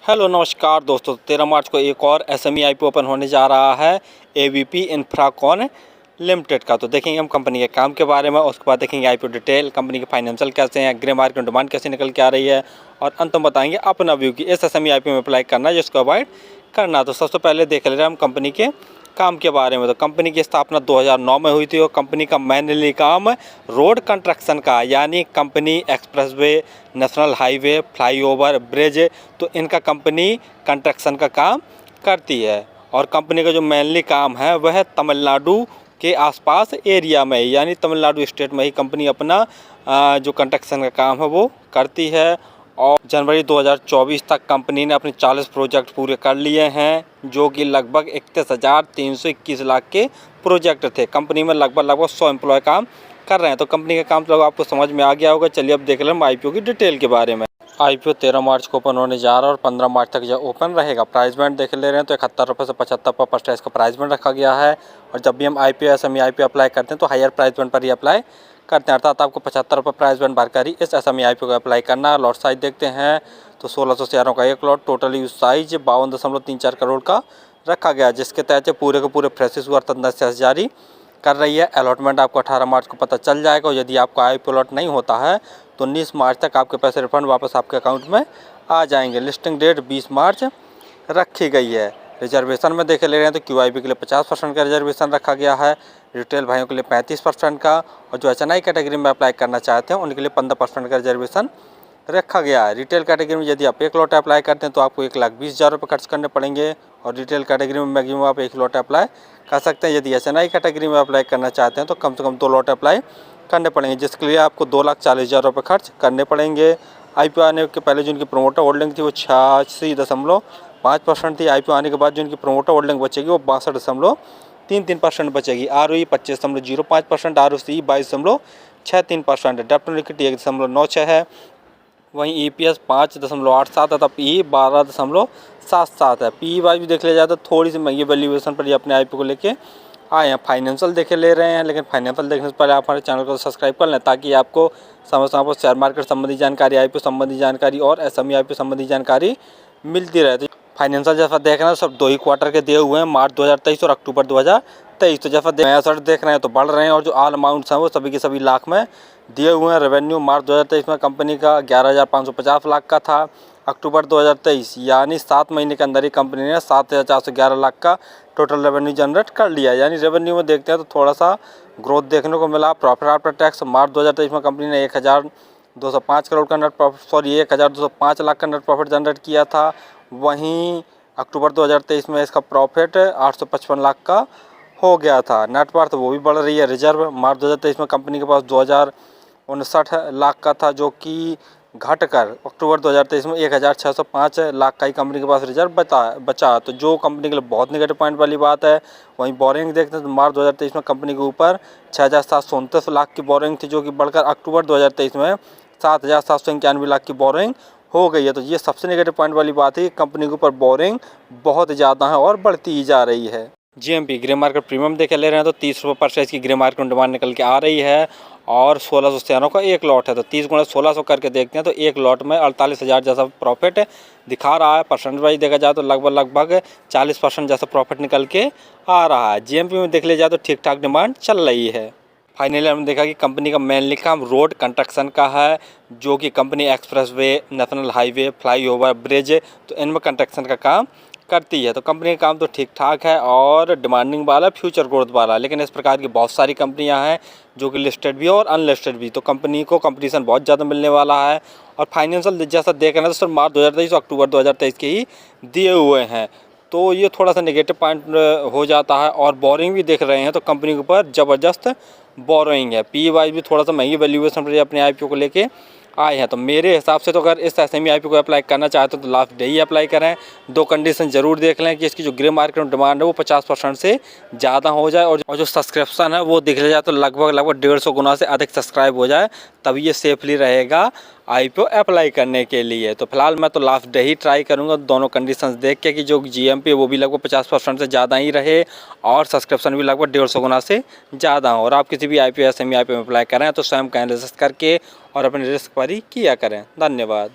Hello नमस्कार दोस्तों, 13 मार्च को एक और एसएमई आईपीओ ओपन होने जा रहा है एवीपी इंफ्राकॉन लिमिटेड का। तो देखेंगे हम कंपनी के काम के बारे में, उसके बाद देखेंगे आईपीओ डिटेल, कंपनी के फाइनेंशियल कैसे हैं, ग्रे मार्केट में डिमांड कैसे निकल के आ रही है, और अंत में बताएंगे अपना व्यू कि इस एसएमई आईपीओ में अप्लाई करना है जिसको अवॉइड करना। तो सबसे पहले देख ले रहे हैं हम कंपनी के काम के बारे में। तो कंपनी की स्थापना 2009 में हुई थी और कंपनी का मेनली काम रोड कंस्ट्रक्शन का, यानी company expressway, national highway, flyover, bridge, तो इनका कंपनी कंस्ट्रक्शन का काम करती है। और कंपनी का जो मेनली काम है वह तमिलनाडु के आसपास एरिया में, यानी तमिलनाडु स्टेट में ही कंपनी अपना जो कंस्ट्रक्शन का काम है वो करती है। और जनवरी 2024 तक कंपनी ने अपने 40 प्रोजेक्ट पूरे कर लिए हैं, जो कि लगभग 31,321 लाख के प्रोजेक्ट थे। कंपनी में लगभग 100 एम्प्लॉय काम कर रहे हैं। तो कंपनी का काम तो आपको समझ में आ गया होगा। चलिए अब देख लें हम आईपीओ की डिटेल के बारे में। आईपीओ 13 मार्च को ओपन होने जा रहा है और 15 मार्च तक यह ओपन रहेगा। प्राइस बैंड देख ले रहे हैं तो 71 रुपये से 75 रुपये पर शेयर का प्राइस बैंड रखा गया है। और जब भी हम आईपीओ एसएमई आईपीओ अप्लाई करते हैं तो हायर प्राइस बैंड पर ही अप्लाई करते हैं, अर्थात आपको 75 रुपये प्राइस बैंड भरकर ही इस एसएमई आईपीओ को अप्लाई करना है। लॉट साइज देखते हैं तो 1600 शेयरों का एक lot, total use size 52.34 crore का रखा गया, जिसके तहत पूरे के पूरे फ्रेशेस हुआ तंदर जारी कर रही है। अलॉटमेंट आपको 18 मार्च को पता चल जाएगा और यदि आपका आईपीओ अलॉट नहीं होता है तो 19 मार्च तक आपके पैसे रिफंड वापस आपके अकाउंट में आ जाएंगे। लिस्टिंग डेट 20 मार्च रखी गई है। रिजर्वेशन में देखे ले रहे हैं तो क्यूआईबी के लिए 50% का रिजर्वेशन रखा गया है, रिटेल भाइयों के लिए 35% का, और जो एचएनआई कैटेगरी में अप्लाई करना चाहते हैं उनके लिए 15% का रिजर्वेशन रखा गया है। रिटेल कैटेगरी में यदि आप एक लॉट अप्लाई करते हैं तो आपको 1,20,000 रुपये खर्च करने पड़ेंगे, और रिटेल कैटेगरी में मैक्सिमम आप एक लॉट अप्लाई कर सकते हैं। यदि एचएनआई कैटेगरी में अप्लाई करना चाहते हैं तो कम से कम 2 लॉट अप्लाई करने पड़ेंगे, जिसके लिए आपको 2,40,000 रुपये खर्च करने पड़ेंगे। आईपीओ आने के पहले जो उनकी प्रोमोटर होल्डिंग थी वो 86.5% थी। आईपीओ आने के बाद जो उनकी प्रोमोटर होल्डिंग बचेगी वो 62.33% बचेगी। आरओई 25.05%, आरओसी 22.63%, डेब्ट टू इक्विटी 1.96 है। वहीं ईपीएस 5.87 तथा पी 12.77 है। पी वाइज भी देख लिया जाए तो थोड़ी सी महंगी वैल्यूएशन पर ये अपने आईपीओ को लेके आए हैं। फाइनेंशियल देखे ले रहे हैं, लेकिन फाइनेंशियल देखने से पहले आप हमारे चैनल को सब्सक्राइब कर लें ताकि आपको समय समय पर शेयर मार्केट संबंधी जानकारी, आईपीओ संबंधी जानकारी और एसएमई आईपीओ संबंधी जानकारी मिलती रहे। तो फाइनेंशियल जैसा देख रहे हैं सब 2 ही क्वार्टर के दिए हुए हैं, मार्च 2023 और अक्टूबर 2023। तो जैसा देख रहे हैं तो बढ़ रहे हैं, और जो ऑल अमाउंट्स हैं वो सभी के सभी लाख में दिए हुए हैं। रेवेन्यू मार्च 2023 में कंपनी का 11,550 लाख का था। अक्टूबर 2023 यानी 7 महीने के अंदर ही कंपनी ने 7,411 लाख का टोटल रेवेन्यू जनरेट कर लिया। यानी रेवेन्यू में देखते हैं तो थोड़ा सा ग्रोथ देखने को मिला। प्रॉफिट आफ्टर टैक्स मार्च 2023 में कंपनी ने 1,205 करोड़ का नेट प्रॉफिट 1,205 लाख का नेट प्रॉफिट जनरेट किया था। वहीं अक्टूबर 2023 में इसका प्रॉफिट 855 लाख का हो गया था। नेट वर्थ वो भी बढ़ रही है। रिजर्व मार्च 2023 में कंपनी के पास 2,059 लाख का था, जो कि घटकर अक्टूबर 2023 में 1,605 लाख का ही कंपनी के पास रिजर्व बचा, तो जो कंपनी के लिए बहुत नेगेटिव पॉइंट वाली बात है। वहीं बोरिंग देखते हैं तो मार्च 2023 में कंपनी के ऊपर 6,729 लाख की बोरिंग थी, जो कि बढ़कर अक्टूबर 2023 में 7,791 लाख की बोरिंग हो गई है। तो ये सबसे नेगेटिव पॉइंट वाली बात है कि कंपनी के ऊपर बोरिंग बहुत ज़्यादा है और बढ़ती ही जा रही है। जीएमपी ग्रे मार्केट प्रीमियम देखे ले रहे हैं तो 30 रुपये पर शेयर की ग्रे मार्केट में डिमांड निकल के आ रही है, और 1,600 शेयरों का एक लॉट है। तो 30 गुणा 1,600 करके देखते हैं तो एक लॉट में 48,000 जैसा प्रॉफिट दिखा रहा है। परसेंट वाइज देखा जाए तो लगभग 40% जैसा प्रॉफिट निकल के आ रहा है। जीएमपी में देख लिया जाए तो ठीक ठाक डिमांड चल रही है। फाइनली हमने देखा कि कंपनी का मेनली काम रोड कंस्ट्रक्शन का है, जो कि company expressway, national highway, flyover, bridge, तो इनमें कंस्ट्रक्शन का काम करती है। तो कंपनी का काम तो ठीक ठाक है और डिमांडिंग वाला, फ्यूचर ग्रोथ वाला। लेकिन इस प्रकार की बहुत सारी कंपनियां हैं जो कि लिस्टेड भी और अनलिस्टेड भी, तो कंपनी को कंपटीशन बहुत ज़्यादा मिलने वाला है। और फाइनेंशियल जैसा देख रहे हैं तो सर मार्च 2023 और अक्टूबर 2023 के ही दिए हुए हैं, तो ये थोड़ा सा नेगेटिव पॉइंट हो जाता है। और बोरिंग भी देख रहे हैं तो कंपनी के ऊपर ज़बरदस्त बोरिंग है। पी वाइज भी थोड़ा सा महंगी वैल्यूएशन पर अपने आईपीओ को लेके आए हैं। तो मेरे हिसाब से तो अगर इस एसएमई आईपीओ को अप्लाई करना चाहते हो तो लास्ट डे ही अप्लाई करें। 2 कंडीशन जरूर देख लें कि इसकी जो ग्रे मार्केट में डिमांड है वो 50% से ज़्यादा हो जाए, और जो सब्सक्रिप्शन है वो देख लिया जाए तो लगभग 150 गुना से अधिक सब्सक्राइब हो जाए, तभी ये सेफली रहेगा आईपीओ अप्लाई करने के लिए। तो फिलहाल मैं तो लास्ट डे ही ट्राई करूंगा दोनों कंडीशंस देख के कि जो जीएमपी वो भी लगभग 50% से ज़्यादा ही रहे और सब्सक्रिप्शन भी लगभग 150 गुना से ज़्यादा हो। और आप किसी भी आईपीओ एसएमई आईपीओ में अप्लाई करें तो स्वयं का एनालिसिस करके और अपने रिस्क पर ही किया करें। धन्यवाद।